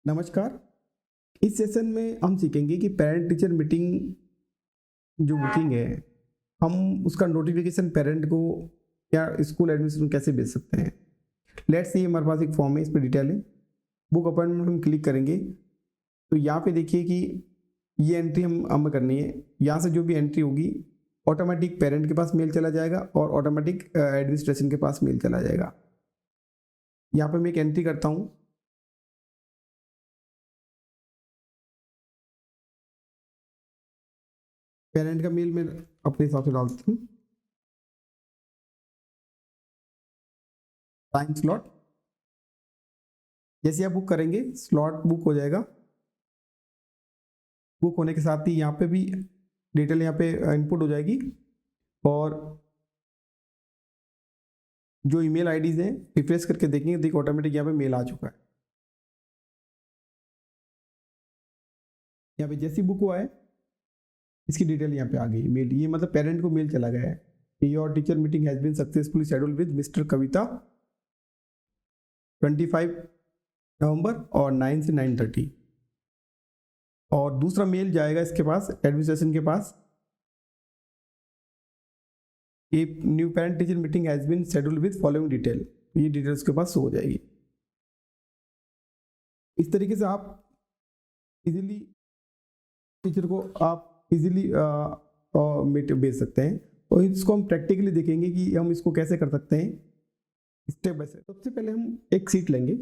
नमस्कार। इस सेशन में हम सीखेंगे कि पेरेंट टीचर मीटिंग जो बुकिंग है, हम उसका नोटिफिकेशन पेरेंट को या स्कूल एडमिशन कैसे भेज सकते हैं। लेट्स सी हमारे पास एक फॉर्म है, इस पर डिटेल है। बुक अपॉइंटमेंट हम क्लिक करेंगे तो यहाँ पे देखिए कि ये एंट्री हमें करनी है। यहाँ से जो भी एंट्री होगी ऑटोमेटिक पेरेंट के पास मेल चला जाएगा और ऑटोमेटिक एडमिनिस्ट्रेशन के पास मेल चला जाएगा। यहाँ पे मैं एक एंट्री करता हूँ। पेरेंट का मेल मैं अपने हिसाब से डालता हूँ। टाइम स्लॉट जैसे आप बुक करेंगे स्लॉट बुक हो जाएगा। बुक होने के साथ ही यहाँ पे भी डिटेल यहाँ पे इनपुट हो जाएगी और जो ईमेल आईडीज हैं रिफ्रेश करके देखेंगे, देखिए ऑटोमेटिक यहाँ पे मेल आ चुका है। यहाँ पे जैसी बुक हुआ है इसकी डिटेल यहाँ पे आ गई मेल, ये मतलब पेरेंट को मेल चला गया है। Your teacher meeting has been successfully scheduled with mister Kavita 25 नवंबर और 9 से 9:30। और दूसरा मेल जाएगा इसके पास एडमिनिस्ट्रेशन के पास, ये new parent teacher meeting has been scheduled with following detail, ये डिटेल्स के पास हो जाएगी। इस तरीके से आप इजीली टीचर को आप इजीली मीट भेज सकते हैं। और इसको हम प्रैक्टिकली देखेंगे कि हम इसको कैसे कर सकते हैं स्टेप बाय स्टेप। सबसे पहले हम एक सीट लेंगे,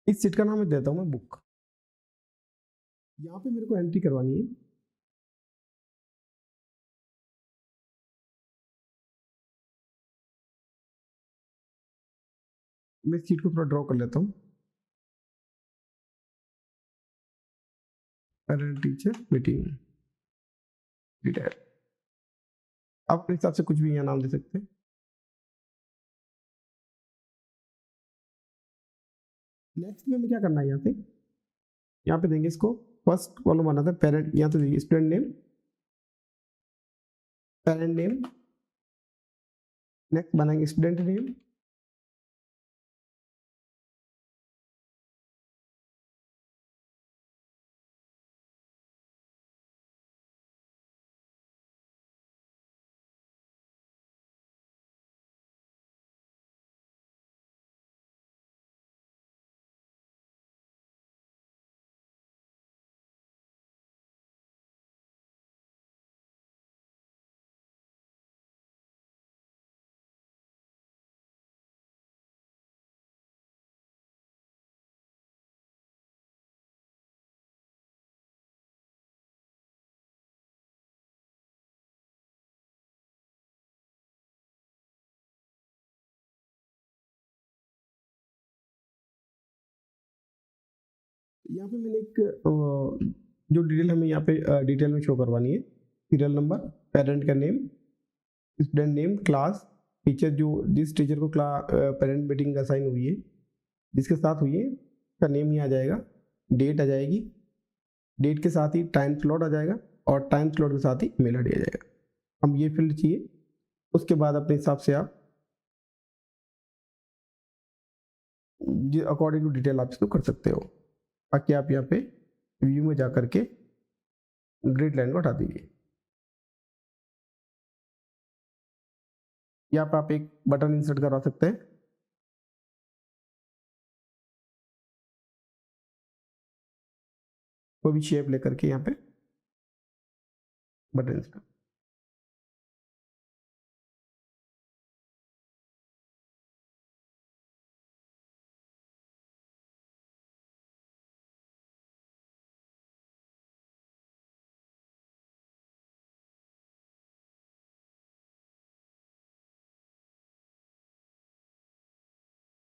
इस सीट का नाम मैं देता हूँ मैं बुक। यहाँ पे मेरे को एंट्री करवानी है। मैं सीट को थोड़ा ड्रॉ कर लेता हूँ। पेरेंट टीचर मीटिंग डिटेल, आप अपने हिसाब से कुछ भी यहाँ नाम दे सकते हैं। नेक्स्ट में हमें क्या करना है, यहाँ पे देंगे इसको फर्स्ट कॉलम बना था पेरेंट, यहाँ तो देखिए student name, parent name, next बनाएंगे स्टूडेंट नेम, यहाँ पे मैंने एक जो डिटेल हमें यहाँ पे डिटेल में शो करवानी है, सीरियल नंबर, पेरेंट का name, student name, class, teacher जो जिस टीचर को पेरेंट मीटिंग असाइन हुई है जिसके साथ हुई है का नेम ही आ जाएगा, डेट आ जाएगी, डेट के साथ ही टाइम स्लॉट आ जाएगा और टाइम स्लॉट के साथ ही मेल आईडी आ जाएगा। हम ये फील्ड चाहिए, उसके बाद अपने हिसाब से आप अकॉर्डिंग टू डिटेल आप इसको कर सकते हो। बाकी आप यहाँ पे व्यू में जा करके ग्रिड लाइन को हटा दीजिए। यहाँ पे आप एक बटन इंसर्ट करवा सकते हैं। कोई भी शेप लेकर के यहाँ पे बटन इंसर्ट।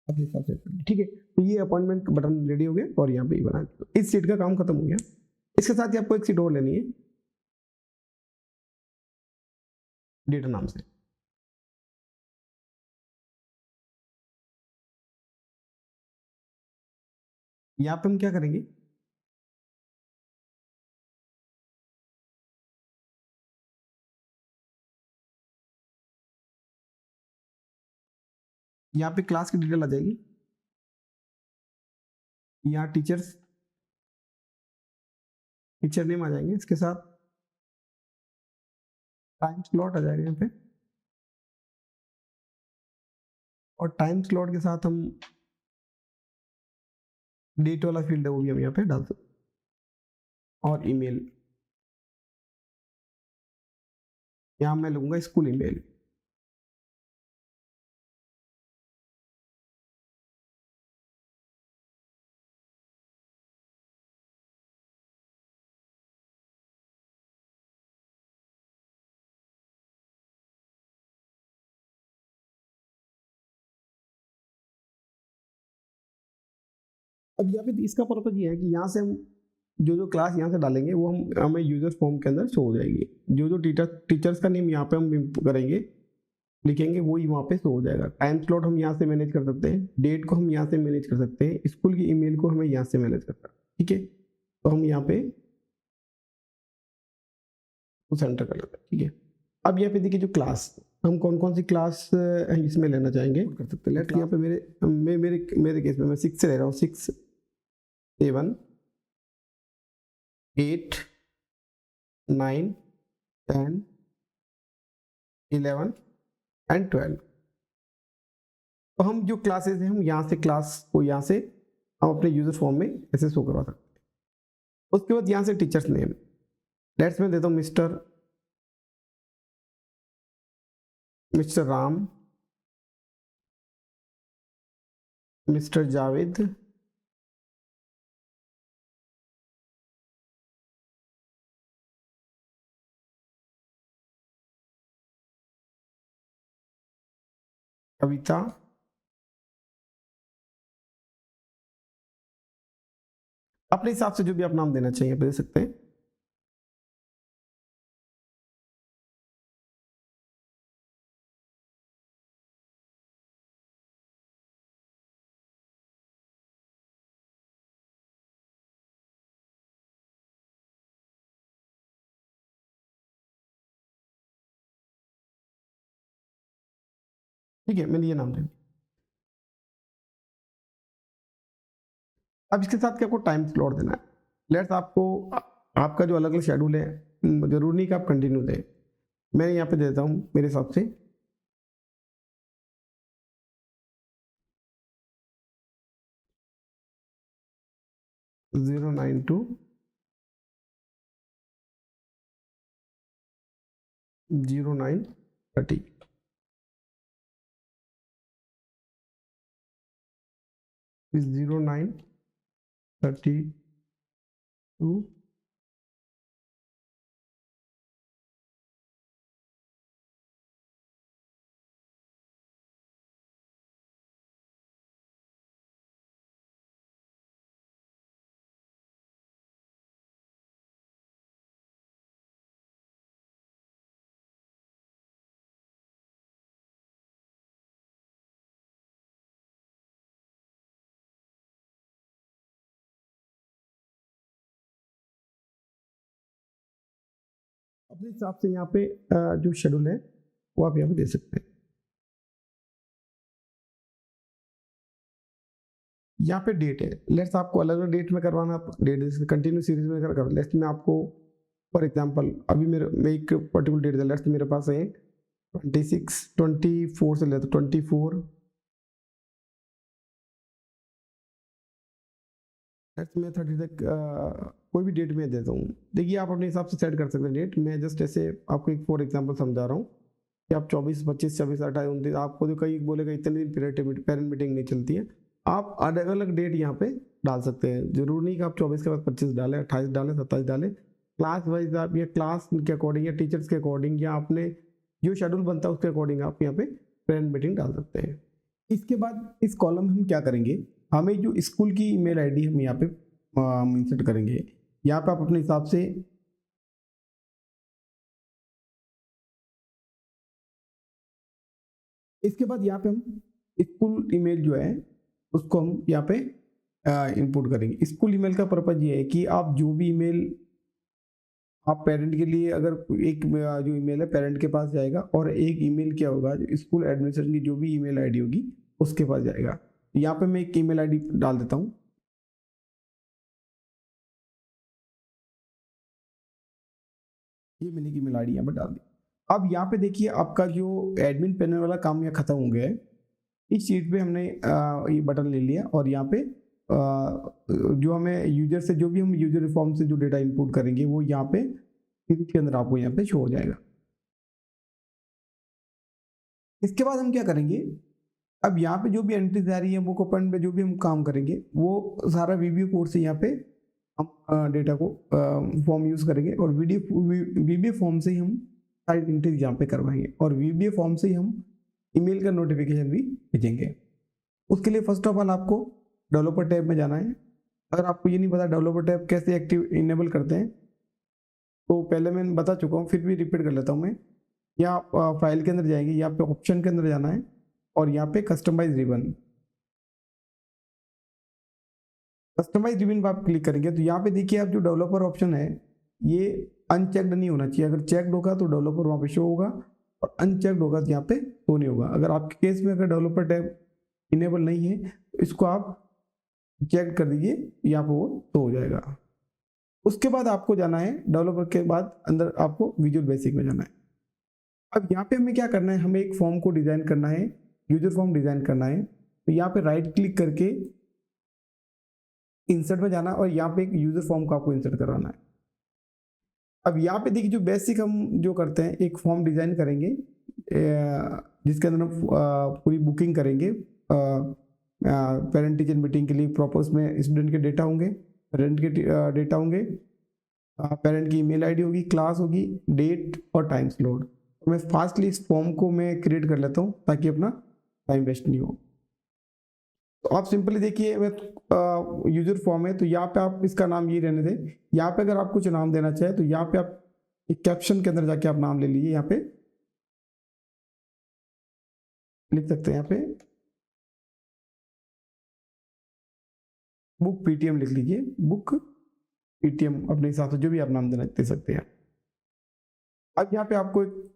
अपने हिसाब से ठीक है। तो ये अपॉइंटमेंट बटन रेडी हो गया और यहाँ पे बना, इस सीट का काम खत्म हो गया। इसके साथ ही आपको एक सीट और लेनी है डेटा नाम से। यहाँ पे हम क्या करेंगे, यहाँ पे क्लास की डिटेल आ जाएगी, यहाँ टीचर नेम आ जाएंगे, इसके साथ टाइम स्लॉट आ जाएगा यहाँ पे, और टाइम स्लॉट के साथ हम डेट वाला फील्ड है वो भी हम यहाँ पे डाल सकते, और ईमेल, यहाँ मैं लूंगा स्कूल ईमेल। अब यहाँ पे इसका पर्पज ये है कि यहाँ से हम जो क्लास यहाँ से डालेंगे वो हमें यूजर फॉर्म के अंदर शो हो जाएगी। जो टीचर्स का नेम यहाँ पे हम करेंगे, लिखेंगे, वो ही वहाँ पे शो हो जाएगा। टाइम स्लॉट हम यहाँ से मैनेज कर सकते हैं, डेट को हम यहाँ से मैनेज कर सकते हैं, स्कूल की ईमेल को हमें यहाँ से मैनेज करना है। ठीक है, तो हम यहाँ पे सेंटर कर लेते हैं। ठीक है, अब यहाँ पे देखिए जो क्लास, हम कौन कौन सी क्लास इसमें लेना चाहेंगे कर सकते हैं। लेट्स यहाँ पे मेरे केस में मैं 6 से ले रहा हूँ, 6, 7, 8, 9, 10, 11 एंड 12। तो हम जो क्लासेस हैं, हम यहाँ से क्लास को यहाँ से हम अपने यूजर फॉर्म में ऐसे शो करवा सकते हैं। उसके बाद यहाँ से टीचर्स नेम, लेट्स मैं देता हूँ मिस्टर राम, मिस्टर जावेद, कविता, अपने हिसाब से जो भी आप नाम देना चाहिए आप दे सकते हैं। ठीक है, मैंने ये नाम दे। अब इसके साथ क्या आपको टाइम स्लॉट देना है। लेट्स आपका जो अलग अलग शेड्यूल है, जरूरी नहीं कि आप कंटिन्यू दें। मैं यहाँ पे देता हूँ मेरे हिसाब से 092 0930, 0932। अपने हिसाब से यहाँ पे जो शेड्यूल है वो आप यहाँ पे दे सकते हैं। यहाँ पे डेट है, लेट्स आपको अलग अलग डेट में करवाना, डेट कंटिन्यू सीरीज में कर लेट्स में आपको फॉर एग्जांपल अभी मैं एक पर्टिकुलर डेट है, लेट्स मेरे पास है 26, 24 से लेते 24, लेट्स मैं 30 तक कोई भी डेट में देता हूँ। देखिए आप अपने हिसाब से सेट कर सकते हैं डेट। मैं जस्ट ऐसे आपको एक फॉर एग्जांपल समझा रहा हूँ कि आप 24, 25, 26, 28, 29, आपको जो कई बोलेगा इतने दिन पेरेंट मीटिंग नहीं चलती है, आप अलग अलग डेट यहाँ पे डाल सकते हैं। जरूरी नहीं कि आप 24 के बाद 25 डालें, 28 डालें, 27 डालें। क्लास वाइज आप या क्लास के अकॉर्डिंग या टीचर्स के अकॉर्डिंग या अपने जो शेड्यूल बनता है उसके अकॉर्डिंग आप यहाँ पे पेरेंट मीटिंग डाल सकते हैं। इसके बाद इस कॉलम में हम क्या करेंगे, हमें जो स्कूल की ईमेल आईडी हम यहाँ पे इंसर्ट करेंगे। यहाँ पे आप अपने हिसाब से इसके बाद यहाँ पे हम स्कूल ईमेल जो है उसको हम यहाँ पे इनपुट करेंगे। स्कूल ईमेल का पर्पज ये है कि आप जो भी ईमेल आप पेरेंट के लिए, अगर एक जो ईमेल है पेरेंट के पास जाएगा और एक ईमेल क्या होगा स्कूल एडमिनिस्ट्रेशन की जो भी ईमेल आईडी होगी उसके पास जाएगा। यहाँ पे मैं एक ईमेल आईडी डाल देता हूँ, ये मैंने की मेल आईडी यहाँ पर डाल दी। अब यहाँ पे देखिए आपका जो एडमिन पैनल वाला काम यहाँ खत्म हो गया है। इस शीट पे हमने ये बटन ले लिया और यहाँ पे जो हमें यूजर से जो भी हम यूजर फॉर्म से जो डेटा इनपुट करेंगे वो यहाँ पे सीरीज के अंदर आपको यहाँ पे शो हो जाएगा। इसके बाद हम क्या करेंगे, अब यहाँ पे जो भी एंट्रीज आ रही है वो कोपन पे जो भी हम काम करेंगे वो सारा वीबीओ कोड से यहाँ पे हम डेटा को फॉर्म यूज करेंगे और वीबीओ फॉर्म से ही हम सारी एंट्रीज यहाँ पे करवाएंगे और वीबीओ फॉर्म से ही हम ईमेल का नोटिफिकेशन भी भेजेंगे। उसके लिए फर्स्ट ऑफ ऑल आपको डेवलपर टैब में जाना है। अगर आपको ये नहीं पता डेवलपर टैब कैसे एक्टिव इनेबल करते हैं तो पहले मैं बता चुका हूँ, फिर भी रिपीट कर लेता हूँ मैं। यहाँ फाइल के अंदर जाएंगे, यहाँ पे ऑप्शन के अंदर जाना है और यहाँ पे कस्टमाइज रिबन, कस्टमाइज रिबन पर आप क्लिक करेंगे तो यहाँ पे देखिए आप जो डेवलपर ऑप्शन है ये अनचेक्ड नहीं होना चाहिए। अगर चेक्ड होगा तो डेवलपर वहाँ पे शो होगा और अनचेक्ड होगा तो यहाँ पे शो नहीं होगा। अगर आपके केस में अगर डेवलपर टैब इनेबल नहीं है तो इसको आप चेक कर दीजिए, यहाँ पे वो शो हो जाएगा। उसके बाद आपको जाना है डेवलपर के बाद अंदर आपको विजुअल बेसिक में जाना है। अब यहाँ पे हमें क्या करना है, हमें एक फॉर्म को डिजाइन करना है, यूजर फॉर्म डिजाइन करना है। तो यहाँ पे राइट क्लिक करके इंसर्ट में जाना और यहाँ पे एक यूजर फॉर्म को आपको इंसर्ट कराना है। अब यहाँ पे देखिए जो बेसिक हम जो करते हैं, एक फॉर्म डिजाइन करेंगे जिसके अंदर हम पूरी बुकिंग करेंगे पेरेंट टीचर मीटिंग के लिए। प्रॉपर उसमें स्टूडेंट के डेटा होंगे, पेरेंट के डेटा होंगे, पेरेंट की ईमेल आईडी होगी, क्लास होगी, डेट और टाइम स्लॉट। तो मैं फास्टली इस फॉर्म को मैं क्रिएट कर लेता हूँ ताकि अपना टाइम वेस्ट नहीं हो। तो आप सिंपली देखिए मैं यूजर फॉर्म है तो यहाँ पे आप इसका नाम ये रहने दें। यहाँ पे अगर आप कुछ नाम देना चाहे तो यहाँ पे आप एक कैप्शन के अंदर जाके आप नाम ले लीजिए, यहाँ पे लिख सकते हैं, यहाँ पे बुक पीटीएम लिख लीजिए, बुक पीटीएम अपने हिसाब से जो भी आप नाम देना दे सकते हैं। अब यहाँ पे आपको एक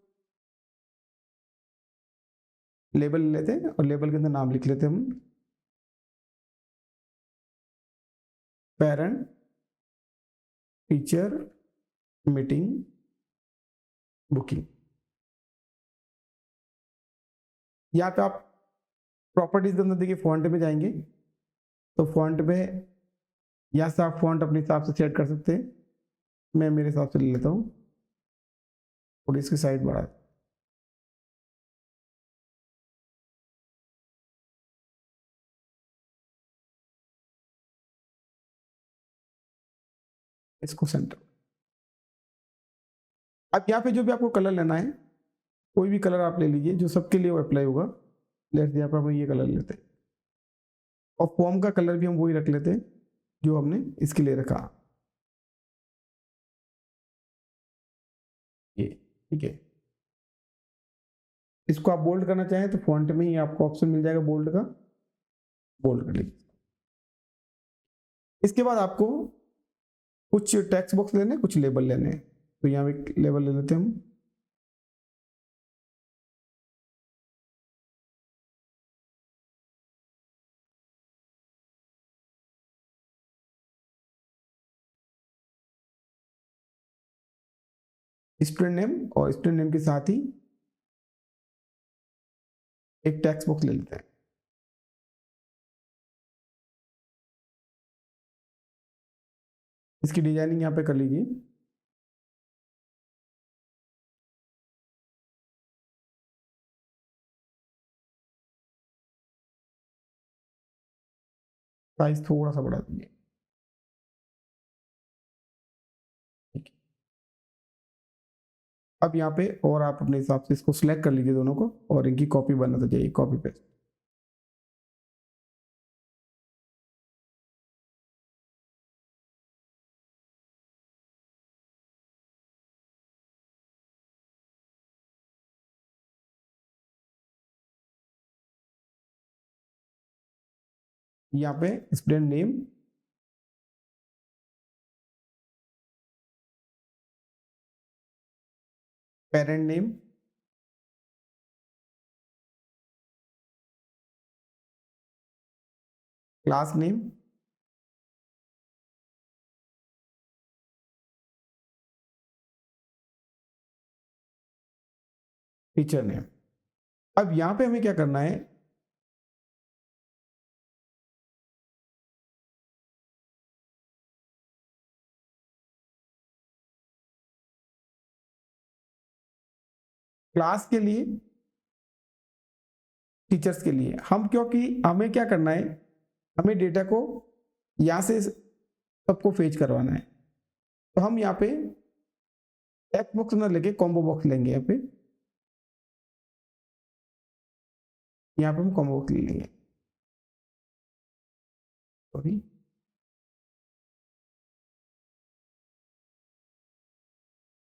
लेबल ले लेते हैं और लेबल के अंदर नाम लिख लेते हैं हम पेरेंट टीचर मीटिंग बुकिंग। यहाँ पे आप प्रॉपर्टीज के अंदर देखिए फॉन्ट में जाएंगे तो फॉन्ट में यहाँ से आप फॉन्ट अपने हिसाब से सेट कर सकते हैं। मैं मेरे हिसाब से ले लेता हूँ और इसकी साइड बढ़ा, इसको सेंटर। अब यहाँ पे जो भी आपको कलर लेना है कोई भी कलर आप ले लीजिए जो सबके लिए वो अप्लाई होगा। लेट्स यहाँ पे हम ये कलर लेते हैं और फॉर्म का कलर भी हम वही रख लेते हैं जो हमने इसके लिए रखा, ये ठीक है। इसको आप बोल्ड करना चाहें तो फॉन्ट में ही आपको ऑप्शन मिल जाएगा बोल्ड का, बोल्ड कर लीजिए। इसके बाद आपको कुछ टेक्स्ट बॉक्स लेने, कुछ लेबल लेने हैं। तो यहाँ एक लेबल ले लेते हैं हम, स्टूडेंट नेम और स्टूडेंट नेम के साथ ही एक टेक्स्ट बॉक्स ले लेते हैं। इसकी डिजाइनिंग यहाँ पे कर लीजिए। साइज थोड़ा सा बढ़ा दीजिए, ठीक है। अब यहाँ पे और आप अपने हिसाब से इसको सिलेक्ट कर लीजिए दोनों को और इनकी कॉपी बनाते जाइए, कॉपी पेस्ट। यहाँ पे student name, parent name, class name, teacher name. अब यहाँ पे हमें क्या करना है, क्लास के लिए, टीचर्स के लिए हम, क्योंकि हमें क्या करना है, हमें डेटा को यहाँ से सबको फेच करवाना है, तो हम यहाँ पे टेक्स्ट बॉक्स ना लेके कॉम्बो बॉक्स लेंगे। यहाँ पे हम कॉम्बो बॉक्स ले लेंगे, सॉरी,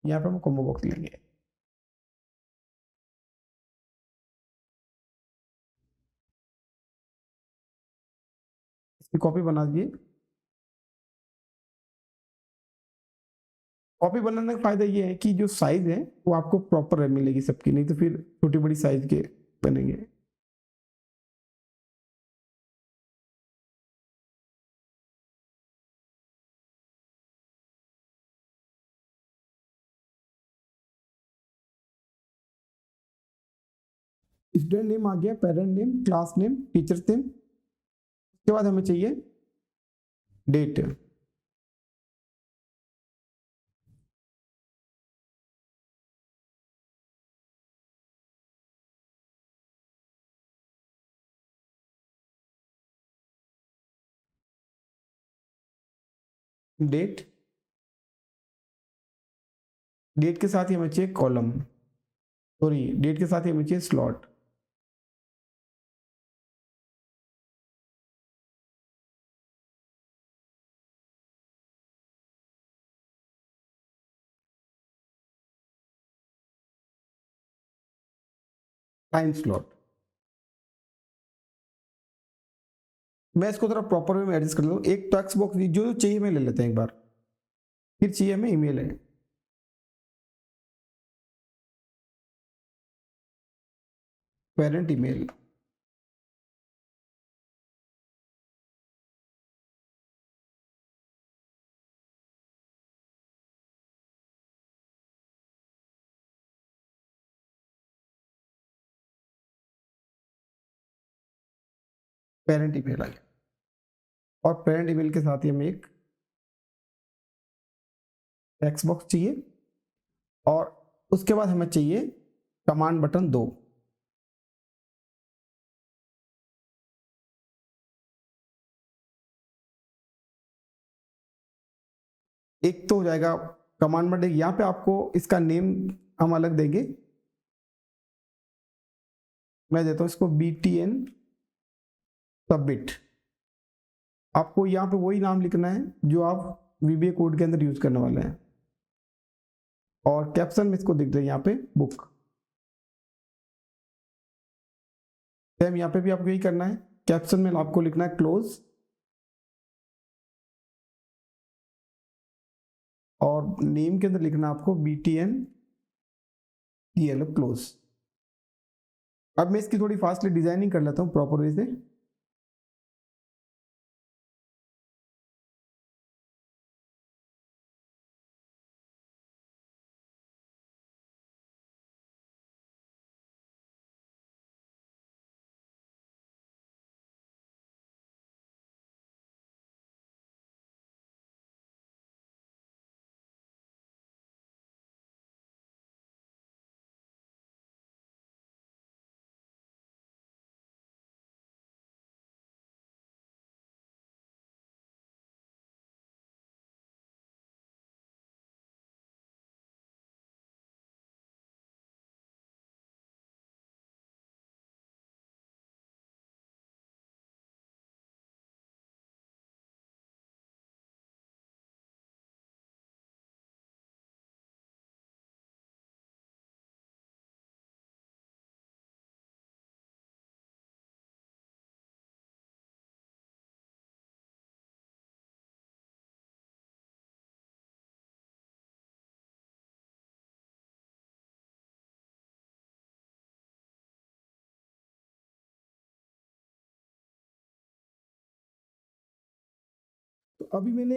यहाँ पे हम कॉम्बो बॉक्स लेंगे। इसकी कॉपी बना दीजिए। कॉपी बनाने का फायदा ये है कि जो साइज है वो आपको प्रॉपर मिलेगी सबकी, नहीं तो फिर छोटी बड़ी साइज के बनेंगे। स्टूडेंट नेम आ गया, parent name, class name, teacher name. उसके बाद हमें चाहिए डेट। डेट, डेट के साथ ही हमें चाहिए कॉलम, सॉरी डेट के साथ ही हमें चाहिए स्लॉट। Time slot. मैं इसको थोड़ा प्रॉपर वे में एडजस्ट कर लेता हूँ। एक टेक्स्ट बॉक्स जो चाहिए मैं ले लेते हैं एक बार, फिर चाहिए हमें ईमेल है, पेरेंट ईमेल। पेरेंट ईमेल आ गया, और पेरेंट ईमेल के साथ ही हमें एक टेक्स्ट बॉक्स चाहिए, और उसके बाद हमें चाहिए कमांड बटन 2। एक तो हो जाएगा कमांड बटन, यहाँ पे आपको इसका नेम हम अलग देंगे। मैं देता हूँ इसको BTN सबमिट। आपको यहाँ पे वही नाम लिखना है जो आप VBA कोड के अंदर यूज करने वाले हैं, और कैप्शन में इसको दिख रहा है यहाँ पे बुक। सेम यहाँ पे भी आपको यही करना है, कैप्शन में आपको लिखना है क्लोज, और नेम के अंदर लिखना है आपको BTN क्लोज। अब मैं इसकी थोड़ी फास्टली डिजाइनिंग कर लेता हूँ प्रॉपर वे से। तो अभी मैंने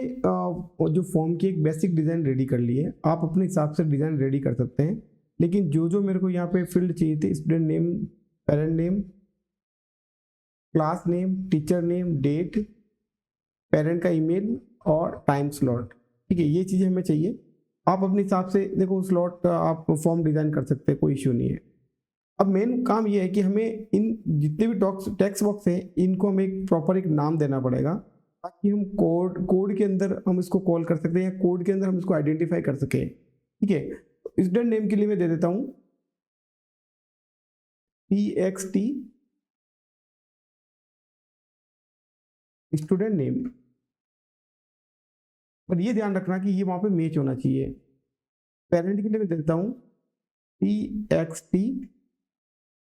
जो फॉर्म की एक बेसिक डिज़ाइन रेडी कर ली है, आप अपने हिसाब से डिज़ाइन रेडी कर सकते हैं। लेकिन जो जो मेरे को यहाँ पे फील्ड चाहिए थे, student name, parent name, class name, teacher name, date, parent का ईमेल और टाइम स्लॉट, ठीक है, ये चीज़ें हमें चाहिए। आप अपने हिसाब से देखो स्लॉट आप फॉर्म डिज़ाइन कर सकते हैं, कोई इश्यू नहीं है। अब मेन काम ये है कि हमें इन जितने भी टेक्स्ट बॉक्स हैं इनको हमें एक प्रॉपर एक नाम देना पड़ेगा, ताकि हम कोड के अंदर हम इसको कॉल कर सकते हैं या कोड के अंदर हम इसको आइडेंटिफाई कर सकें, ठीक है। स्टूडेंट नेम के लिए मैं दे देता हूँ TXT स्टूडेंट नेम, पर ये ध्यान रखना कि ये वहाँ पे मैच होना चाहिए। पेरेंट के लिए मैं देता हूँ TXT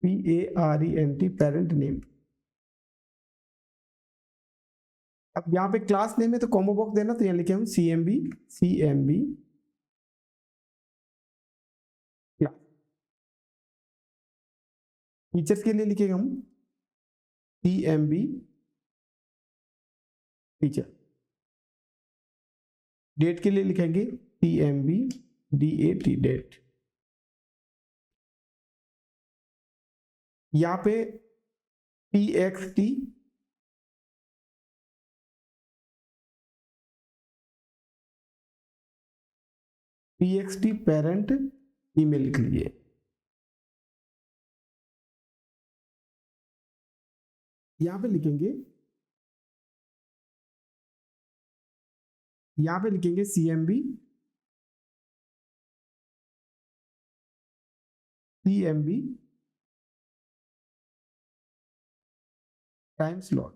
PARENT पेरेंट नेम। अब यहाँ पे क्लास नेम है तो कॉमो बॉक्स देना, तो यहाँ लिखे हम CMB क्लास। टीचर्स के लिए लिखेंगे हम CMB टीचर। डेट के लिए लिखेंगे CMB DAT डेट। यहाँ पे TXT पेरेंट ईमेल लिख लीजिए। यहाँ पे लिखेंगे CMB टाइम स्लॉट।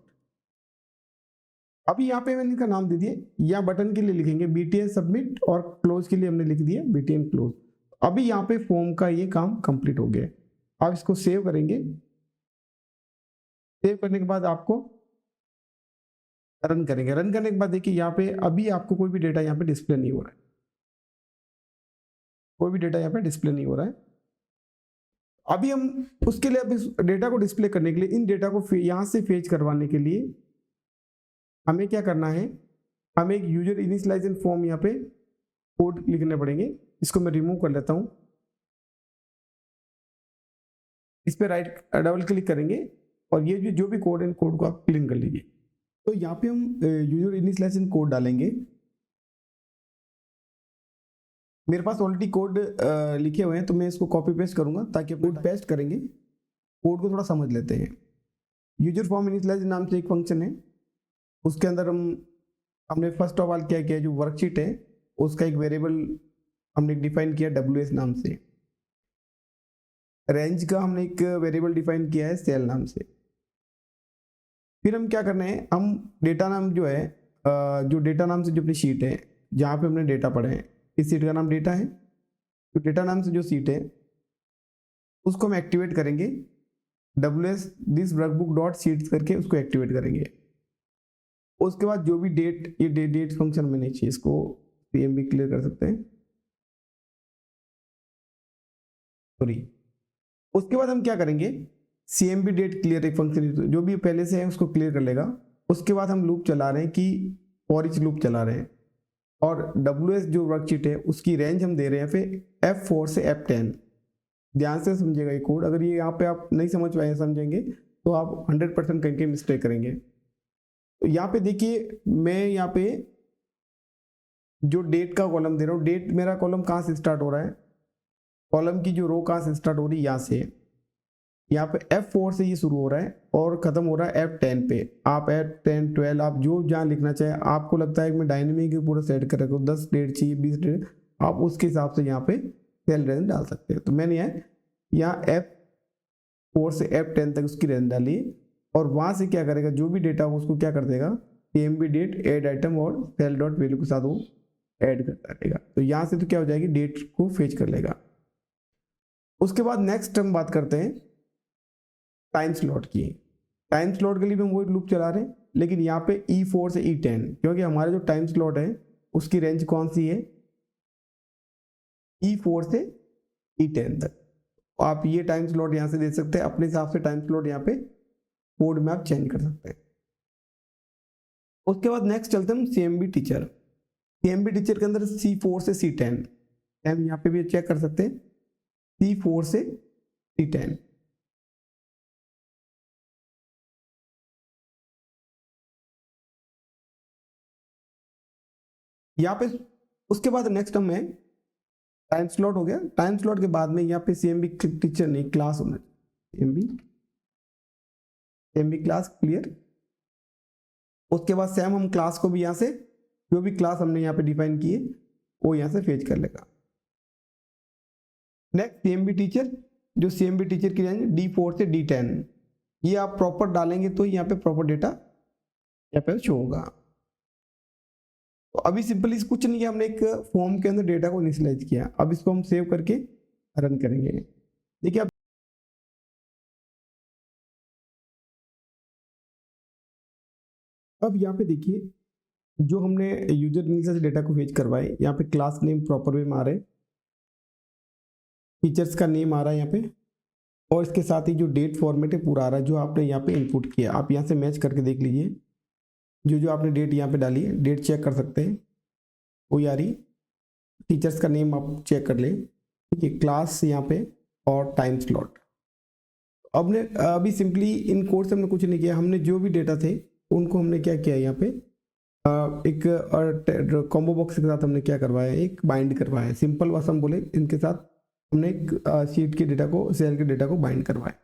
अभी यहाँ पे मैंने इनका नाम दे दिया, या बटन के लिए लिखेंगे BTN सबमिट और क्लोज के लिए हमने लिख दिया BTN क्लोज। अभी यहाँ पे फॉर्म का ये काम कंप्लीट हो गया। आप इसको सेव करेंगे, सेव करने के बाद आपको रन करेंगे। रन करने के बाद देखिए यहाँ पे अभी आपको कोई भी डेटा यहाँ पे डिस्प्ले नहीं हो रहा है, कोई भी डेटा यहाँ पे डिस्प्ले नहीं हो रहा है। अभी हम उसके लिए अभी डेटा को डिस्प्ले करने के लिए इन डेटा को यहाँ से फेच करवाने के लिए हमें क्या करना है, हमें एक यूजर इनिशियलाइजेशन फॉर्म यहाँ पे कोड लिखने पड़ेंगे। इसको मैं रिमूव कर लेता हूँ, इस पे राइट डबल क्लिक करेंगे और ये जो भी कोड है इन कोड को आप क्लीन कर लीजिए। तो यहाँ पे हम यूजर इनिशियलाइजेशन कोड डालेंगे। मेरे पास ऑलरेडी कोड लिखे हुए हैं तो मैं इसको कॉपी पेस्ट करूंगा, ताकि कोड पेस्ट करेंगे कोड को थोड़ा समझ लेते हैं। यूजर फॉर्म इनिशियलाइज नाम से एक फंक्शन है, उसके अंदर हमने फर्स्ट ऑफ ऑल क्या किया, जो वर्कशीट है उसका एक वेरिएबल हमने डिफाइन किया WS नाम से। रेंज का हमने एक वेरिएबल डिफाइन किया है सेल नाम से। फिर हम क्या करना है, हम डेटा नाम जो है जो डेटा नाम से जो अपनी शीट है जहाँ पे हमने डेटा पढ़े हैं, इस सीट का नाम डेटा है, तो डेटा नाम से जो सीट है उसको हम एक्टिवेट करेंगे WS this workbook dot sheets करके उसको एक्टिवेट करेंगे। उसके बाद जो भी डेट, ये डेट फंक्शन में नहीं चाहिए, इसको CMB क्लियर कर सकते हैं, सॉरी। उसके बाद हम क्या करेंगे, CMB डेट क्लियर एक फंक्शन जो भी पहले से है उसको क्लियर कर लेगा। उसके बाद हम लूप चला रहे हैं कि फॉर ईच लूप चला रहे हैं, और WS जो वर्कशीट है उसकी रेंज हम दे रहे हैं फिर F4 से F10। ध्यान से समझिएगा ये कोड, अगर ये यहाँ पे आप नहीं समझ पाए समझेंगे तो आप 100% कहीं मिस्टेक करेंगे। तो यहाँ पे देखिए मैं यहाँ पे जो डेट का कॉलम दे रहा हूँ, डेट मेरा कॉलम कहाँ से स्टार्ट हो रहा है, कॉलम की जो रो कहाँ से स्टार्ट हो रही है, यहाँ से। यहाँ पे F4 से ये शुरू हो रहा है और खत्म हो रहा है F10 पे। आप F10 12 आप जो जहाँ लिखना चाहे, आपको लगता है कि मैं डायनेमिक पूरा सेट कर रखूँ, 10 डेट चाहिए 20 डेट, आप उसके हिसाब से यहाँ पे सेल रेंज डाल सकते हैं। तो मैंने यहाँ F4 से F10 तक उसकी रेंज डाली, और वहाँ से क्या करेगा, जो भी डेटा हो उसको क्या कर देगा, CMB डेट एड आइटम और सेल डॉट वैल्यू के साथ वो ऐड करता रहेगा। तो यहाँ से तो क्या हो जाएगी, डेट को फेच कर लेगा। उसके बाद नेक्स्ट हम बात करते हैं टाइम स्लॉट की। टाइम स्लॉट के लिए भी हम वही लूप चला रहे हैं, लेकिन यहाँ पे E4 से E10, क्योंकि हमारा जो टाइम स्लॉट है उसकी रेंज कौन सी है, E4 से E10 तक। आप ये टाइम स्लॉट यहाँ से दे सकते हैं, अपने हिसाब से टाइम स्लॉट यहाँ पे कोड में आप चेंज कर सकते हैं। उसके बाद नेक्स्ट चलते हैं CMB टीचर। CMB टीचर के अंदर C4 से C10 हम यहाँ पे भी चेक कर सकते हैं। C4 से C10। यहाँ पे उसके बाद नेक्स्ट हम है टाइम स्लॉट हो गया। टाइम स्लॉट के बाद में यहाँ पे CMB टीचर नहीं, क्लास होना चाहिए, CMB क्लास क्लियर। उसके बाद सेम हम क्लास को भी यहाँ से जो भी क्लास हमने यहाँ पे डिफाइन की है वो यहाँ से फेच कर लेगा। नेक्स्ट CMB टीचर, जो CMB टीचर की रेंज D4 से D10, ये आप प्रॉपर डालेंगे तो यहाँ पे प्रॉपर डेटा यहाँ पे शो होगा। तो अभी सिंपली कुछ नहीं किया, हमने एक फॉर्म के अंदर डेटा को इनिशियलाइज किया। अब इसको हम सेव करके रन करेंगे। देखिए अब यहाँ पे देखिए जो हमने यूजर इनिशियल से डेटा को फेच करवाए, यहाँ पे क्लास नेम प्रॉपर वे में आ रहे, टीचर्स का नेम आ रहा है यहाँ पे, और इसके साथ ही जो डेट फॉर्मेट है पूरा आ रहा है जो आपने यहाँ पे इनपुट किया। आप यहाँ से मैच करके देख लीजिए, जो जो आपने डेट यहाँ पे डाली है, डेट चेक कर सकते हैं, वही आ रही। टीचर्स का नेम आप चेक कर लें, ठीक है, क्लास यहाँ पे और टाइम स्लॉट। अब ने अभी सिंपली इन कोड से हमने कुछ नहीं किया, हमने जो भी डेटा थे उनको हमने क्या किया यहाँ पे एक कॉम्बो बॉक्स के साथ हमने क्या करवाया, एक बाइंड करवाया। सिंपल बस हम बोले इनके साथ हमने एक शीट के डेटा को, सेल के डेटा को बाइंड करवाया।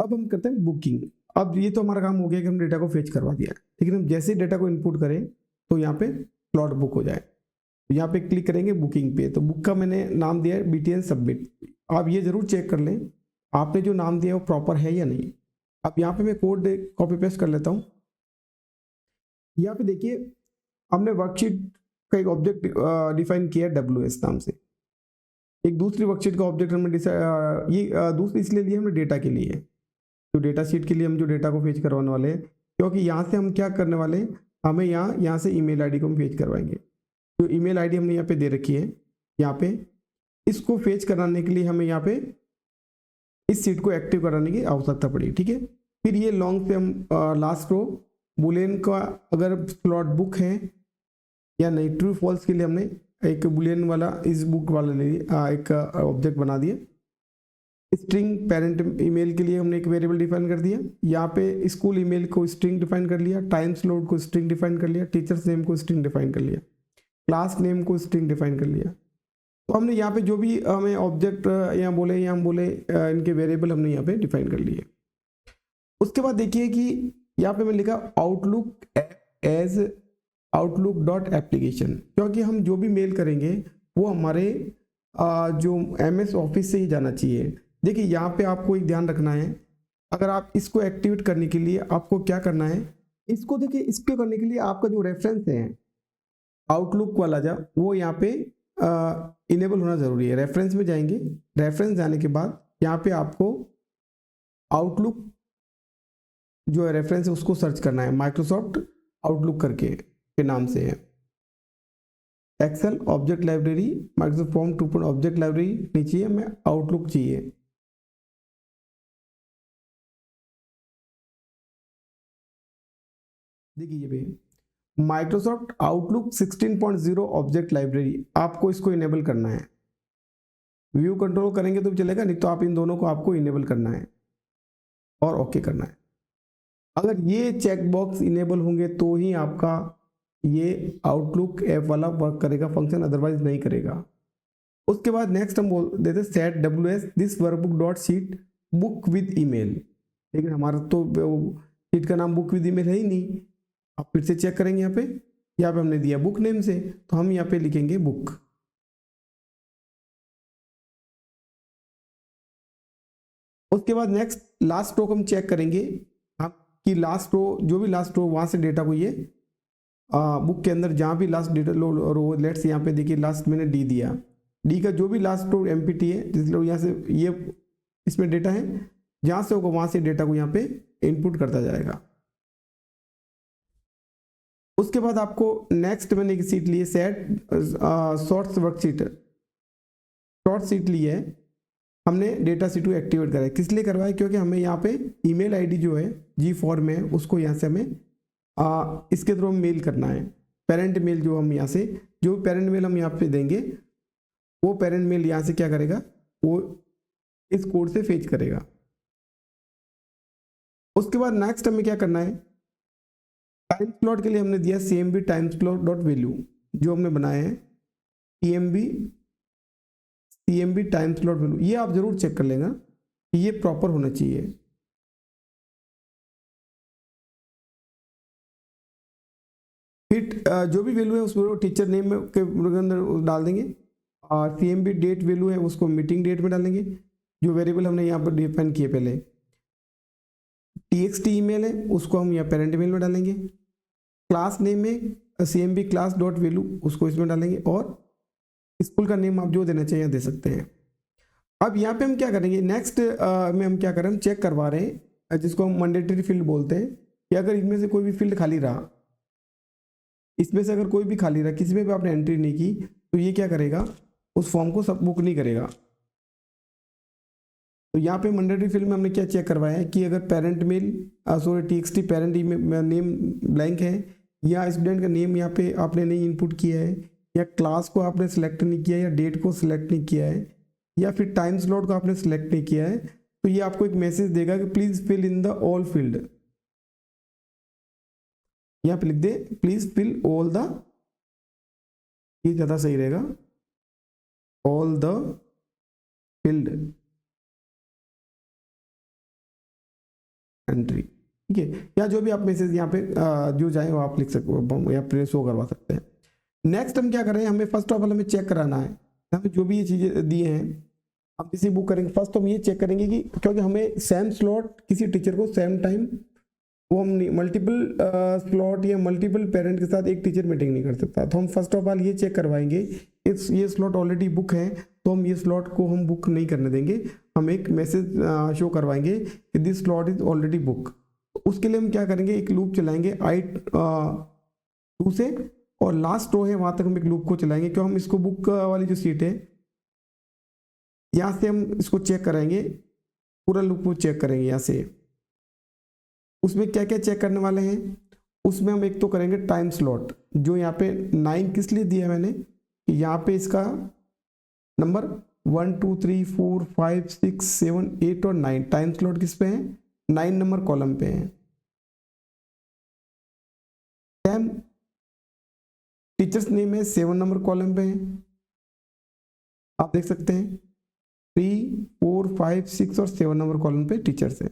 अब हम करते हैं बुकिंग। अब ये तो हमारा काम हो गया कि हम डेटा को फेच करवा दिया, लेकिन हम जैसे डेटा को इनपुट करें तो यहाँ पे स्लॉट बुक हो जाए, तो यहाँ पे क्लिक करेंगे बुकिंग पे। तो बुक का मैंने नाम दिया है BTN सबमिट। आप ये जरूर चेक कर लें आपने जो नाम दिया है वो प्रॉपर है या नहीं। अब यहाँ पे मैं कोड कॉपी पेस्ट कर लेता हूँ। यहाँ पे देखिए हमने वर्कशीट का एक ऑब्जेक्ट डिफाइन किया है WS नाम से। एक दूसरी वर्कशीट का ऑब्जेक्ट हमने ये दूसरी इसलिए लिए हमने डेटा के लिए, जो डेटा शीट के लिए हम जो डेटा को फेच करवाने वाले हैं, क्योंकि यहाँ से हम क्या करने वाले हैं, हमें यहाँ से ईमेल आईडी को हम फेच करवाएंगे। जो ईमेल आईडी हमने यहाँ पे दे रखी है, यहाँ पे इसको फेच कराने के लिए हमें यहाँ पे इस सीट को एक्टिव कराने की आवश्यकता पड़ी, ठीक है। फिर ये लॉन्ग से हम लास्ट रो बुलियन का अगर स्लॉट बुक है या नहीं, ट्रू फॉल्स के लिए हमने एक बुलियन वाला इस बुक वाला ले एक ऑब्जेक्ट बना दिया। स्ट्रिंग पेरेंट ईमेल के लिए हमने एक वेरिएबल डिफाइन कर दिया। यहाँ पे स्कूल ईमेल को स्ट्रिंग डिफाइन कर लिया, टाइम स्लॉट को स्ट्रिंग डिफाइन कर लिया, टीचर्स नेम को स्ट्रिंग डिफाइन कर लिया, क्लास नेम को स्ट्रिंग डिफाइन कर लिया। तो हमने यहाँ पे जो भी हमें ऑब्जेक्ट यहाँ बोले या हम बोले इनके वेरिएबल हमने यहाँ पे डिफाइन कर लिए। उसके बाद देखिए कि यहाँ पे मैं लिखा Outlook as Outlook dot application, क्योंकि हम जो भी मेल करेंगे वो हमारे जो MS ऑफिस से ही जाना चाहिए। देखिए यहाँ पे आपको एक ध्यान रखना है, अगर आप इसको एक्टिवेट करने के लिए आपको क्या करना है, इसको देखिए इसको करने के लिए आपका जो रेफरेंस है आउटलुक वाला वो यहाँ पे इनेबल होना जरूरी है। रेफरेंस में जाएंगे, रेफरेंस जाने के बाद यहाँ पे आपको आउटलुक जो रेफरेंस है उसको सर्च करना है, माइक्रोसॉफ्ट आउटलुक करके के नाम से है। Excel object library, Microsoft form 2 object library नहीं चाहिए, हमें आउटलुक चाहिए। देखिए ये भी माइक्रोसॉफ्ट आउटलुक 16.0 ऑब्जेक्ट लाइब्रेरी, आपको इसको इनेबल करना है। व्यू कंट्रोल करेंगे तो चलेगा, नहीं तो आप इन दोनों को आपको इनेबल करना है और ओके करना है। अगर ये चेक बॉक्स इनेबल होंगे तो ही आपका ये आउटलुक ऐप वाला वर्क करेगा फंक्शन, अदरवाइज नहीं करेगा। उसके बाद नेक्स्ट हम बोल देते set WS this workbook dot sheet book with email, लेकिन हमारा तो शीट का नाम बुक विद ईमेल है ही नहीं। आप फिर से चेक करेंगे, यहाँ पे हमने दिया बुक नेम से, तो हम यहाँ पे लिखेंगे बुक। उसके बाद नेक्स्ट लास्ट रो को हम चेक करेंगे कि लास्ट रो जो भी लास्ट रो वहां से डेटा को ये बुक के अंदर जहाँ भी लास्ट डेटा रो लेट्स यहाँ पे देखिए लास्ट मैंने D दिया, D का जो भी लास्ट रो MPT है जिस लोग यहाँ से ये इसमें डेटा है, जहाँ से होगा वहाँ से डेटा को यहाँ पे इनपुट करता जाएगा। उसके बाद आपको नेक्स्ट मैंने एक सीट ली है set shorts worksheet, short sheet ली है हमने डेटा सीट को एक्टिवेट करा है। किस लिए करवाया, क्योंकि हमें यहाँ पे ईमेल आईडी जो है G4 में है उसको यहाँ से हमें इसके थ्रू मेल करना है। पेरेंट मेल जो हम यहाँ से जो पेरेंट मेल हम यहाँ पे देंगे वो पेरेंट मेल यहाँ से क्या करेगा, वो इस कोड से फेच करेगा। उसके बाद नेक्स्ट हमें क्या करना है, टाइम स्लॉट के लिए हमने दिया CMB time slot dot value, जो हमने बनाए हैं CMB टाइम स्लॉट वैल्यू, ये आप जरूर चेक कर लेना, ये प्रॉपर होना चाहिए। फिर जो भी वैल्यू है उसको टीचर नेम के अंदर डाल देंगे, और CMB डेट वैल्यू है उसको मीटिंग डेट में डालेंगे, जो वेरिएबल हमने यहाँ पर डिफाइन किए पहले। TXT ईमेल है उसको हम यहाँ पेरेंट मेल में डालेंगे। क्लास नेम में CMB क्लास डॉट वैल्यू उसको इसमें डालेंगे, और स्कूल का नेम आप जो देना चाहिए दे सकते हैं। अब यहाँ पे हम क्या करेंगे, नेक्स्ट में हम क्या करें, हम चेक करवा रहे हैं जिसको हम मैंडेटरी फील्ड बोलते हैं, कि अगर इनमें से कोई भी फील्ड खाली रहा, इसमें से अगर कोई भी खाली रहा, किसी में भी आपने एंट्री नहीं की, तो ये क्या करेगा, उस फॉर्म को सब बुक नहीं करेगा। तो यहाँ पे मैंडेटरी फील्ड में हमने क्या चेक करवाया है कि अगर parent mail TXT parent name blank है, या स्टूडेंट का नेम यहाँ पे आपने नहीं इनपुट किया है, या क्लास को आपने सिलेक्ट नहीं किया, या डेट को सिलेक्ट नहीं किया है, या फिर टाइम स्लॉट को आपने सिलेक्ट नहीं किया है, तो ये आपको एक मैसेज देगा कि please fill in the all field. यहाँ पे लिख दे प्लीज फिल ऑल द, ये ज़्यादा सही रहेगा, ऑल द फील्ड एंट्री, ठीक है। या जो भी आप मैसेज यहाँ पे जो चाहे वो आप लिख सकते हो, या फिर शो करवा सकते हैं। नेक्स्ट हम क्या कर रहे हैं, हमें फर्स्ट ऑफ ऑल हमें चेक कराना है, हमें जो भी ये चीज़ें दी हैं हम किसी बुक करेंगे। फर्स्ट हम ये चेक करेंगे कि क्योंकि हमें सेम स्लॉट किसी टीचर को सेम टाइम, वो हम मल्टीपल स्लॉट या मल्टीपल पेरेंट के साथ एक टीचर मीटिंग नहीं कर सकता, तो हम फर्स्ट ऑफ ऑल ये चेक करवाएंगे ये स्लॉट ऑलरेडी बुक है, तो हम ये स्लॉट को हम बुक नहीं करने देंगे, हम एक मैसेज शो करवाएंगे कि this slot is already book. उसके लिए हम क्या करेंगे, एक लूप चलाएंगे I2 से, और लास्ट रो है वहाँ तक हम एक लूप को चलाएंगे, क्यों हम इसको बुक वाली जो सीट है यहाँ से हम इसको चेक कराएंगे, पूरा लूप को चेक करेंगे यहाँ से। उसमें क्या क्या चेक करने वाले हैं, उसमें हम एक तो करेंगे टाइम स्लॉट, जो यहाँ पे 9 किस लिए दिया है मैंने, कि यहाँ पे इसका नंबर 1 2 3 4 5 6 7 8 और 9 टाइम स्लॉट किस पे है, 9 नंबर कॉलम पे है। सेम टीचर्स नेम है 7 नंबर कॉलम पे है, आप देख सकते हैं 3 4 5 6 और 7 नंबर कॉलम पे टीचर्स है,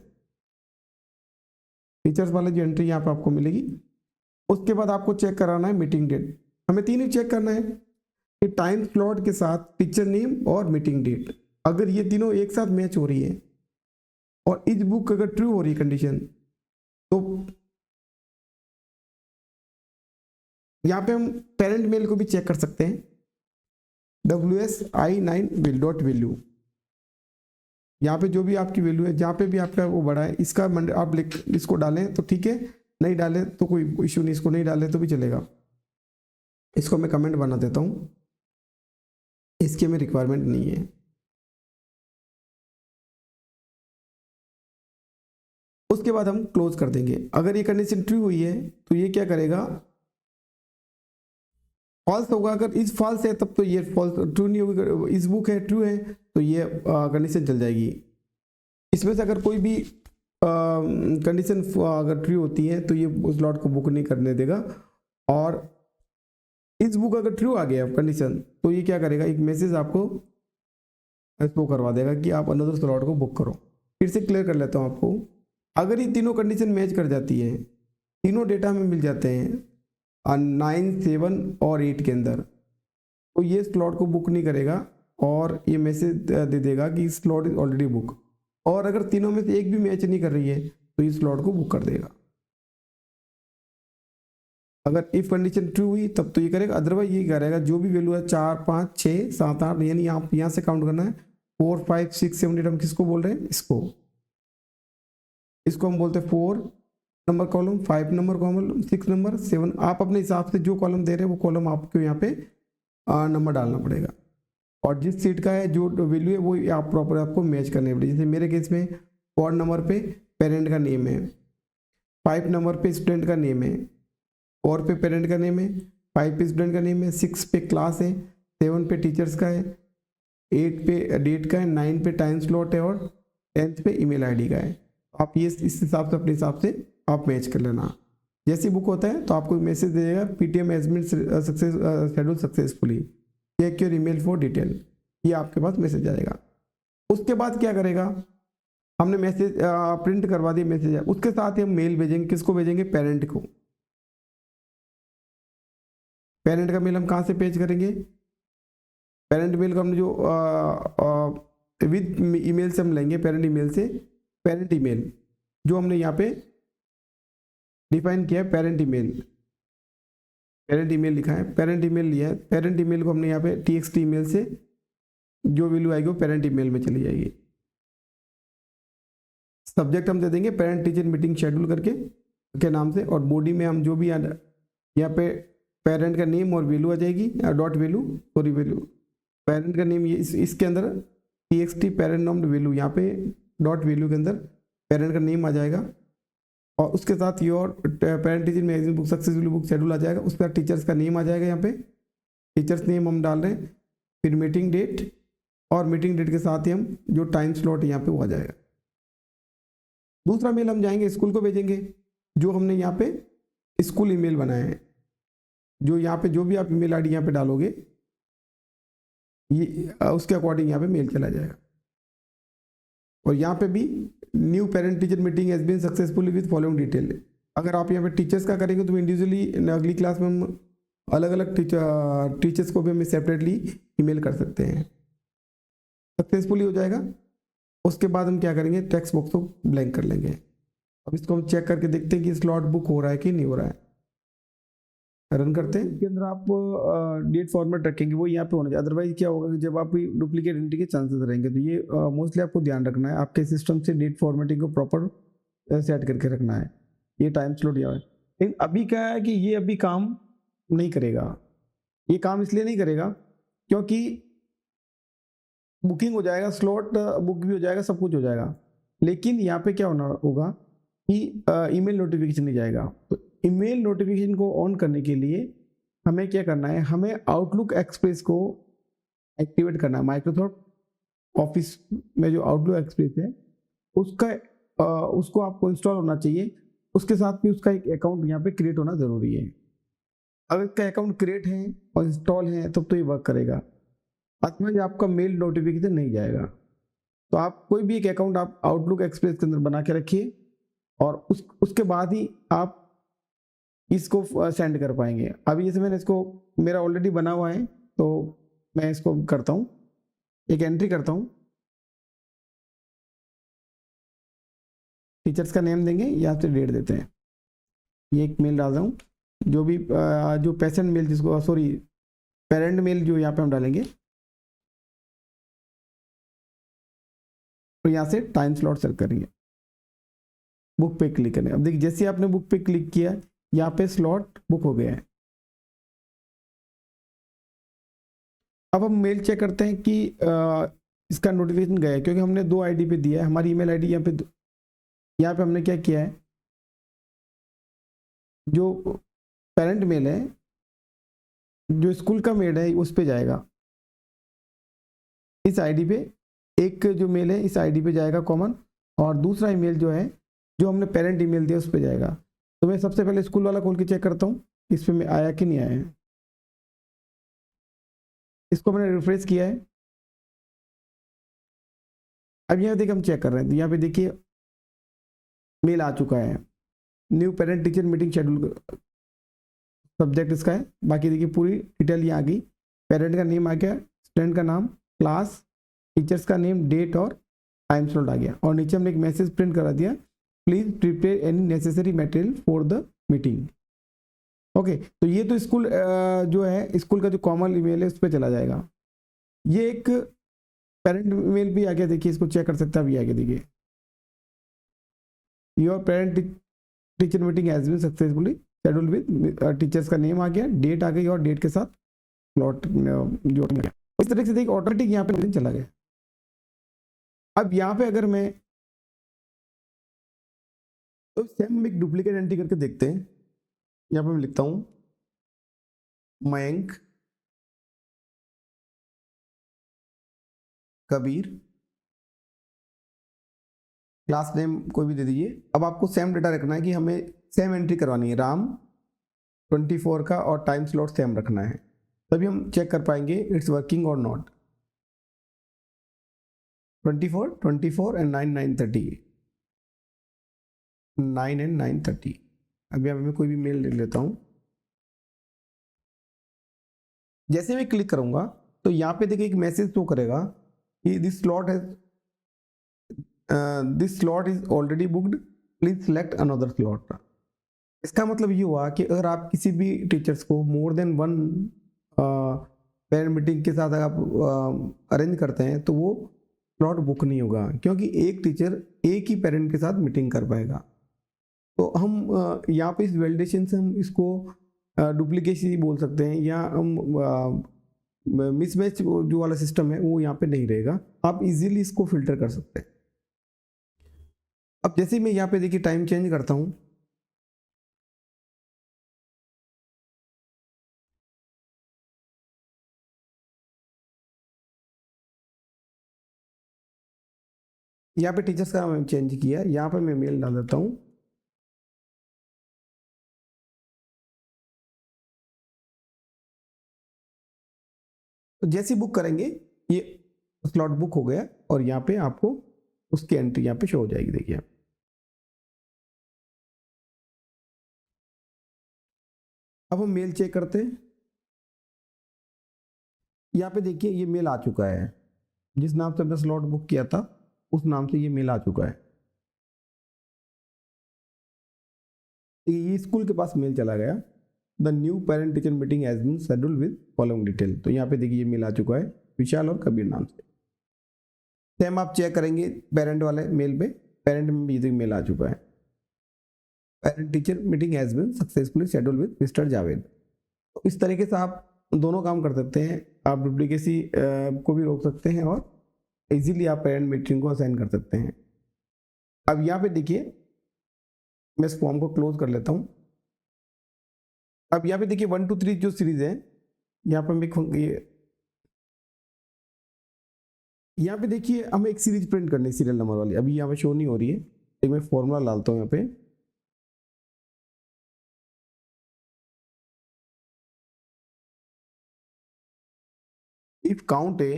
टीचर्स वाले जो एंट्री यहाँ पे आपको मिलेगी। उसके बाद आपको चेक कराना है मीटिंग डेट, हमें तीन ही चेक करना है कि टाइम स्लॉट के साथ टीचर नेम और मीटिंग डेट, अगर ये तीनों एक साथ मैच हो रही है और इस बुक अगर ट्रू हो रही है कंडीशन, तो यहाँ पे हम पेरेंट मेल को भी चेक कर सकते हैं, WSI9 डॉट वैल्यू, यहाँ पे जो भी आपकी वैल्यू है, जहाँ पे भी आपका वो बड़ा है, इसका आप इसको डालें तो ठीक है, नहीं डालें तो कोई इशू नहीं, इसको नहीं डालें तो भी चलेगा। इसको मैं कमेंट बना देता हूँ, इसकी हमें रिक्वायरमेंट नहीं है। उसके बाद हम क्लोज कर देंगे। अगर ये कंडीशन ट्रू हुई है तो ये क्या करेगा, फॉल्स होगा। अगर इस फॉल्स है तब तो ये फॉल्स, ट्रू नहीं होगी। इस बुक है ट्रू है तो ये कंडीशन चल जाएगी। इसमें से अगर कोई भी कंडीशन अगर ट्रू होती है तो ये उस लॉट को बुक नहीं करने देगा, और इस बुक अगर ट्रू आ गया कंडीशन तो ये क्या करेगा, एक मैसेज आपको शो करवा देगा कि आप अनदर स्लॉट को बुक करो। फिर से क्लियर कर लेता हूँ आपको, अगर ये तीनों कंडीशन मैच कर जाती है, तीनों डेटा हमें मिल जाते हैं 9 7 और 8 के अंदर, तो ये स्लॉट को बुक नहीं करेगा और ये मैसेज दे देगा कि स्लॉट इज ऑलरेडी बुक। और अगर तीनों में से एक भी मैच नहीं कर रही है तो इस स्लॉट को बुक कर देगा। अगर इफ कंडीशन ट्रू हुई तब तो ये करेगा, अदरवाइज ये करेगा जो भी वैल्यू है 4 5 6 7 8, यानी आप यहाँ से काउंट करना है 4 5 6 7 8। हम किसको बोल रहे हैं, इसको हम बोलते हैं 4 number column, 5 number column, 6 number, 7। आप अपने हिसाब से जो कॉलम दे रहे हैं वो कॉलम आपको यहाँ पे नंबर डालना पड़ेगा, और जिस सीट का है जो वैल्यू है वो आप प्रॉपर आपको मैच करने पड़ेगी। जैसे मेरे केस में 4 नंबर पे पेरेंट का नेम है, 5 नंबर पे स्टूडेंट का नेम है, 4 पे पेरेंट का नेम है, 5 पे स्टूडेंट का नेम है, 6 पे क्लास है, 7 पे टीचर्स का है, 8 पे डेट का है, 9 पे टाइम स्लॉट है और 10th पे ईमेल आईडी का है। आप ये इस हिसाब से अपने हिसाब से आप मैच कर लेना। जैसे बुक होता है तो आपको मैसेज दे देगा PTM has been success schedule successfully, check your email for detail, ये आपके पास मैसेज आएगा। उसके बाद क्या करेगा, हमने मैसेज प्रिंट करवा दिया मैसेज, उसके साथ ही हम मेल भेजेंगे। किसको भेजेंगे? पेरेंट को। पेरेंट का मेल हम कहाँ से पेज करेंगे? पेरेंट मेल को हमने जो विद ईमेल से हम लेंगे, पेरेंट ईमेल से, पेरेंट ईमेल जो हमने यहाँ पे डिफाइन किया है, पेरेंट ईमेल, पेरेंट ईमेल लिखा है, पेरेंट ईमेल लिया है। पेरेंट ईमेल को हमने यहाँ पे टीएक्सटी ईमेल से जो वैल्यू आएगी वो पेरेंट ईमेल में चली जाएगी। सब्जेक्ट हम दे देंगे पेरेंट टीचर मीटिंग शेड्यूल करके के नाम से, और बॉडी में हम जो भी यहाँ पे पेरेंट का नेम और वैल्यू आ जाएगी, dot value, sorry value, parent का नेम ये इसके अंदर टीएक्सटी पेरेंट नाम वैल्यू, यहाँ पे डॉट वैल्यू के अंदर पेरेंट का नेम आ जाएगा, और उसके साथ your parent teacher magazine book successfully book schedule आ जाएगा। उसके बाद टीचर्स का नेम आ जाएगा, यहाँ पे टीचर्स नेम हम डाल रहे हैं, फिर मीटिंग डेट, और मीटिंग डेट के साथ ही हम जो टाइम स्लॉट यहाँ पे वो आ जाएगा। दूसरा मेल हम जाएंगे स्कूल को भेजेंगे, जो हमने यहाँ पे स्कूल ईमेल बनाया है, जो यहाँ पे जो भी आप ईमेल आईडी यहाँ पे डालोगे ये उसके अकॉर्डिंग यहाँ पे मेल चला जाएगा। और यहाँ पे भी new parent teacher meeting has been successfully with following detail. अगर आप यहाँ पे टीचर्स का करेंगे तो इंडिविजुअली अगली क्लास में हम अलग अलग टीचर्स को भी हम सेपरेटली ईमेल कर सकते हैं। सक्सेसफुली हो जाएगा। उसके बाद हम क्या करेंगे, टेक्स्ट बॉक्स को ब्लैंक कर लेंगे। अब इसको हम चेक करके देखते हैं कि स्लॉट बुक हो रहा है कि नहीं हो रहा है। रन करते हैं। इसके अंदर आप डेट फॉर्मेट रखेंगे, वो यहाँ पे होना चाहिए, अदरवाइज क्या होगा कि जब आप डुप्लीकेट एंट्री के चांसेस रहेंगे। तो ये मोस्टली आपको ध्यान रखना है, आपके सिस्टम से डेट फॉर्मेटिंग को प्रॉपर सेट करके रखना है। ये टाइम स्लॉट यहाँ है, लेकिन अभी क्या है कि ये अभी काम नहीं करेगा। ये काम इसलिए नहीं करेगा क्योंकि बुकिंग हो जाएगा, स्लॉट बुक भी हो जाएगा, सब कुछ हो जाएगा, लेकिन यहाँ पे क्या होना होगा कि ईमेल नोटिफिकेशन नहीं जाएगा। तो ईमेल नोटिफिकेशन को ऑन करने के लिए हमें क्या करना है, हमें आउटलुक एक्सप्रेस को एक्टिवेट करना है। माइक्रोसॉफ्ट ऑफिस में जो आउटलुक एक्सप्रेस है उसको आपको इंस्टॉल होना चाहिए। उसके साथ भी उसका एक अकाउंट यहाँ पे क्रिएट होना ज़रूरी है। अगर इसका अकाउंट क्रिएट है और इंस्टॉल है तब तो ये वर्क करेगा, अदरवाइज आपका मेल नोटिफिकेशन नहीं जाएगा। तो आप कोई भी एक अकाउंट आप आउटलुक एक्सप्रेस के अंदर बना के रखिए, और उसके बाद ही आप इसको सेंड कर पाएंगे। अभी जैसे मैंने इसको, मेरा ऑलरेडी बना हुआ है, तो मैं इसको करता हूँ, एक एंट्री करता हूँ, टीचर्स का नेम देंगे, यहाँ से डेट देते हैं, ये एक मेल डाल रहा हूँ, जो भी जो पेशेंट मेल जिसको सॉरी पेरेंट मेल जो यहाँ पे हम डालेंगे, और यहाँ से टाइम स्लॉट सेलेक्ट करेंगे, बुक पे क्लिक करें। अब देखिए जैसे आपने बुक पे क्लिक किया, यहाँ पे स्लॉट बुक हो गया है। अब हम मेल चेक करते हैं कि इसका नोटिफिकेशन गया है, क्योंकि हमने 2 आईडी पे दिया है। हमारी ईमेल आईडी यहाँ पे हमने क्या किया है, जो पेरेंट मेल है, जो स्कूल का मेल है उस पे जाएगा, इस आईडी पे एक जो मेल है इस आईडी पे जाएगा कॉमन, और दूसरा ईमेल जो है जो हमने पेरेंट ईमेल दिया उस पे जाएगा। तो मैं सबसे पहले स्कूल वाला खोल के चेक करता हूँ इस पे आया कि नहीं आया है। इसको मैंने रिफ्रेश किया है। अब यहाँ देखिए हम चेक कर रहे हैं, तो यहाँ पे देखिए मेल आ चुका है, new parent teacher meeting schedule, subject इसका है। बाकी देखिए पूरी डिटेल यहाँ आ गई, पेरेंट का नेम आ गया, स्टूडेंट का नाम, क्लास, टीचर्स का नेम, डेट और टाइम स्लॉट आ गया। और नीचे हमने एक मैसेज प्रिंट करा दिया, please prepare any necessary material for the meeting. Okay, तो ये तो स्कूल जो है स्कूल का जो कॉमन ईमेल है उस पर चला जाएगा। ये एक पेरेंट ईमेल भी आ गया, देखिए इसको चेक कर सकते हैं। अभी आ गया देखिए, your parent teacher meeting has been successfully schedule with, teachers का नेम आ गया, डेट आ गई, और डेट के साथ प्लॉट जो गया। इस तरह से देखिए ऑटोमेटिक यहाँ पे चला गया। अब यहाँ पे अगर मैं तो सेम एक डुप्लीकेट एंट्री करके देखते हैं। यहाँ पे मैं लिखता हूँ मयंक कबीर, क्लास नेम कोई भी दे दीजिए। अब आपको सेम डेटा रखना है कि हमें सेम एंट्री करवानी है, राम 24 का और टाइम स्लॉट सेम रखना है, तभी हम चेक कर पाएंगे इट्स वर्किंग और नॉट। 24 and 9 9:30, 9 and 9:30। अभी अब मैं कोई भी मेल ले लेता हूँ। जैसे मैं क्लिक करूंगा तो यहाँ पे देखिए एक मैसेज शो करेगा कि this slot is already booked, please select another slot. इसका मतलब ये हुआ कि अगर आप किसी भी टीचर्स को more than one parent meeting के साथ अगर आप अरेंज करते हैं तो वो स्लॉट बुक नहीं होगा, क्योंकि एक टीचर एक ही पेरेंट के साथ मीटिंग कर पाएगा। तो हम यहाँ पे इस वैलिडेशन से हम इसको डुप्लीकेसी बोल सकते हैं, या हम मिसमैच जो वाला सिस्टम है वो यहाँ पे नहीं रहेगा, आप इजीली इसको फिल्टर कर सकते हैं। अब जैसे मैं यहाँ पे देखिए टाइम चेंज करता हूँ, यहाँ पे टीचर्स का मैं चेंज किया, यहाँ पे मैं मेल डाल देता हूँ। तो जैसे बुक करेंगे ये स्लॉट बुक हो गया और यहाँ पे आपको उसकी एंट्री यहाँ पे शो हो जाएगी। देखिए अब हम मेल चेक करते हैं। यहाँ पे देखिए ये मेल आ चुका है, जिस नाम से हमने स्लॉट बुक किया था उस नाम से ये मेल आ चुका है। ये स्कूल के पास मेल चला गया, the new parent teacher meeting has been scheduled with following detail. तो यहाँ पे देखिए ये मेल आ चुका है विशाल और कबीर नाम से। सेम आप चेक करेंगे पेरेंट वाले मेल पे, पेरेंट में भी मेल आ चुका है, parent teacher meeting has been successfully scheduled with mister Javed. तो इस तरीके से आप दोनों काम कर सकते हैं, आप डुप्लीकेसी को भी रोक सकते हैं और इजीली आप पेरेंट मीटिंग को असाइन कर सकते हैं। अब यहाँ पे देखिए मैं इस फॉर्म को क्लोज कर लेता हूँ। अब यहाँ पे देखिए 1 2 3 जो सीरीज है, यहाँ पे मैं यहाँ पे देखिए हमें एक सीरीज प्रिंट करनी है सीरियल नंबर वाली, अभी यहाँ पे शो नहीं हो रही है। एक मैं फॉर्मूला डालता हूँ यहाँ पे, इफ काउंट ए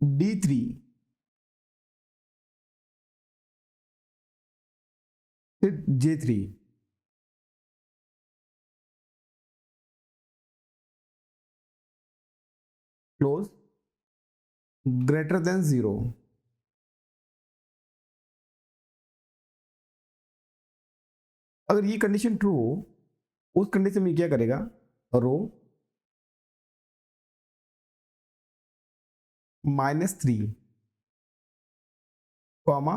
D3 फिर J3 क्लोज ग्रेटर देन 0। अगर ये कंडीशन ट्रू हो उस कंडीशन में क्या करेगा, रो -3 कॉमा,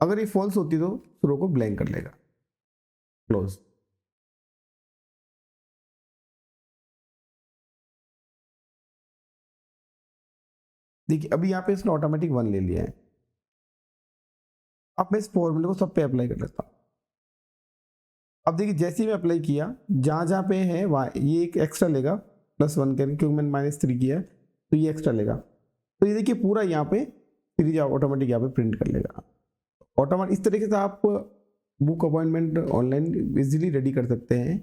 अगर ये फॉल्स होती तो रो को ब्लैंक कर लेगा, क्लोज। देखिए अभी यहाँ पे इसने ऑटोमेटिक 1 ले लिया है। अब मैं इस फॉर्मूले को सब पे अप्लाई कर लेता हूँ। अब देखिए जैसे ही मैं अप्लाई किया, जहाँ जहाँ पे है वहाँ ये एक एक्स्ट्रा लेगा +1 करके, क्योंकि मैंने -3 किया है तो ये एक्स्ट्रा लेगा। तो ये देखिए पूरा यहाँ पे सीरीज ऑटोमेटिक यहाँ पे प्रिंट कर लेगा ऑटोमेटिक। इस तरीके से आप book appointment online easily ready कर सकते हैं।